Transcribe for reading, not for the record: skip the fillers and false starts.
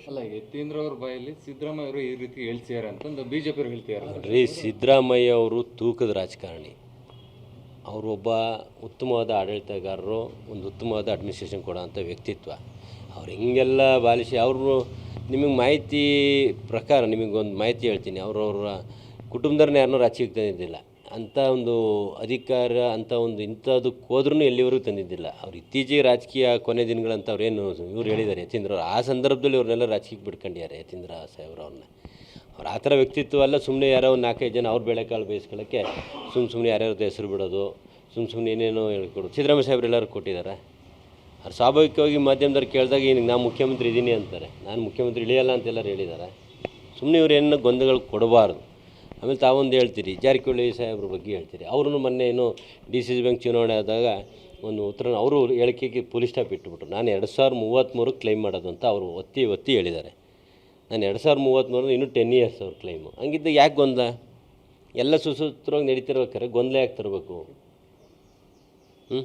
ಅಲ್ಲ, ಯತೀಂದ್ರ ಅವ್ರ ಬಾಯಲ್ಲಿ ಸಿದ್ದರಾಮಯ್ಯ ಅವರು ಈ ರೀತಿ ಹೇಳ್ತಿದ್ದಾರೆ ಅಂತಂದು ಬಿಜೆಪಿ ಅವರು ಹೇಳ್ತಿದ್ದಾರೆ. ರೀ, ಸಿದ್ದರಾಮಯ್ಯ ಅವರು ತೂಕದ ರಾಜಕಾರಣಿ. ಅವರೊಬ್ಬ ಉತ್ತಮವಾದ ಆಡಳಿತಗಾರರು, ಒಂದು ಉತ್ತಮವಾದ ಅಡ್ಮಿನಿಸ್ಟ್ರೇಷನ್ ಕೊಡೋಂಥ ವ್ಯಕ್ತಿತ್ವ. ಅವ್ರು ಹಿಂಗೆಲ್ಲ ಬಾಲಿಸಿ ಅವರು ನಿಮಗೆ ಮಾಹಿತಿ ಪ್ರಕಾರ ನಿಮಗೊಂದು ಮಾಹಿತಿ ಹೇಳ್ತೀನಿ. ಅವರವರ ಕುಟುಂಬದವ್ರನ್ನ ಯಾರನ್ನೂ ರಾಜಕೀಯಕ್ಕೆ ತಂದಿದ್ದಿಲ್ಲ. ಅಂಥ ಒಂದು ಅಧಿಕಾರ ಅಂಥ ಒಂದು ಇಂಥದಕ್ಕೆ ಹೋದ್ರೂ ಎಲ್ಲಿವರೆಗೂ ತಂದಿದ್ದಿಲ್ಲ. ಅವ್ರು ಇತ್ತೀಚೆಗೆ ರಾಜಕೀಯ ಕೊನೆ ದಿನಗಳಂತ ಅವ್ರೇನು ಇವ್ರು ಹೇಳಿದ್ದಾರೆ ಯತೀಂದ್ರ ಅವರು. ಆ ಸಂದರ್ಭದಲ್ಲಿ ಅವ್ರನ್ನೆಲ್ಲ ರಾಜಕೀಯಕ್ಕೆ ಬಿಡ್ಕೊಂಡಿದ್ದಾರೆ ಯತೀಂದ್ರ ಸಾಹೇಬ್ರು ಅವ್ರನ್ನ. ಅವ್ರು ಆ ಥರ ವ್ಯಕ್ತಿತ್ವ ಅಲ್ಲ. ಸುಮ್ಮನೆ ಯಾರೋ ಒಂದು 4-5 ಜನ ಅವ್ರ ಬೇಳೆಕಾಳು ಬೇಯಿಸ್ಕೊಳ್ಳೋಕ್ಕೆ ಸುಮ್ಮನೆ ಯಾರ್ಯಾರದ್ದು ಹೆಸರು ಬಿಡೋದು, ಸುಮ್ಮನೆ ಏನೇನೋ ಹೇಳ್ಕೊಡೋದು. ಸಿದ್ದರಾಮಯ್ಯ ಸಾಹೇಬ್ರು ಎಲ್ಲರೂ ಕೊಟ್ಟಿದ್ದಾರೆ. ಅವ್ರು ಸ್ವಾಭಾವಿಕವಾಗಿ ಮಾಧ್ಯಮದವ್ರು ಕೇಳಿದಾಗ ಈಗ ನಾನು ಮುಖ್ಯಮಂತ್ರಿ ಇದ್ದೀನಿ ಅಂತಾರೆ. ನಾನು ಮುಖ್ಯಮಂತ್ರಿ ಇಳಿಯಲ್ಲ ಅಂತೆಲ್ಲರೂ ಹೇಳಿದ್ದಾರೆ. ಸುಮ್ಮನೆ ಇವ್ರು ಏನು ಗೊಂದಲಗಳು ಕೊಡಬಾರ್ದು. ಆಮೇಲೆ ತಾವೊಂದು ಹೇಳ್ತೀರಿ, ಜಾರಕಿಹೊಳಿ ಸಾಹೇಬ್ರ ಬಗ್ಗೆ ಹೇಳ್ತೀರಿ. ಅವರು ಮೊನ್ನೆ ಏನು DCC ಬ್ಯಾಂಕ್ ಚುನಾವಣೆ ಆದಾಗ ಒಂದು ಉತ್ತರ ಅವರು ಹೇಳಿಕೆಗೆ ಪೊಲೀಸ್ ಸ್ಟಾಪ್ ಇಟ್ಬಿಟ್ರು. ನಾನು 2033 ಕ್ಲೈಮ್ ಮಾಡೋದು ಅಂತ ಅವರು ಒತ್ತಿ ಹೇಳಿದ್ದಾರೆ. ನಾನು 2033 ಇನ್ನೂ 10 ಇಯರ್ಸ್ ಅವ್ರ ಕ್ಲೈಮು. ಹಂಗಿದ್ದಾಗ ಯಾಕೆ ಗೊಂದಲ? ಎಲ್ಲ ಸುಸೂತ್ರವಾಗಿ ನಡೀತಿರ್ಬೇಕಾರೆ ಗೊಂದಲ ಯಾಕೆ ತರಬೇಕು?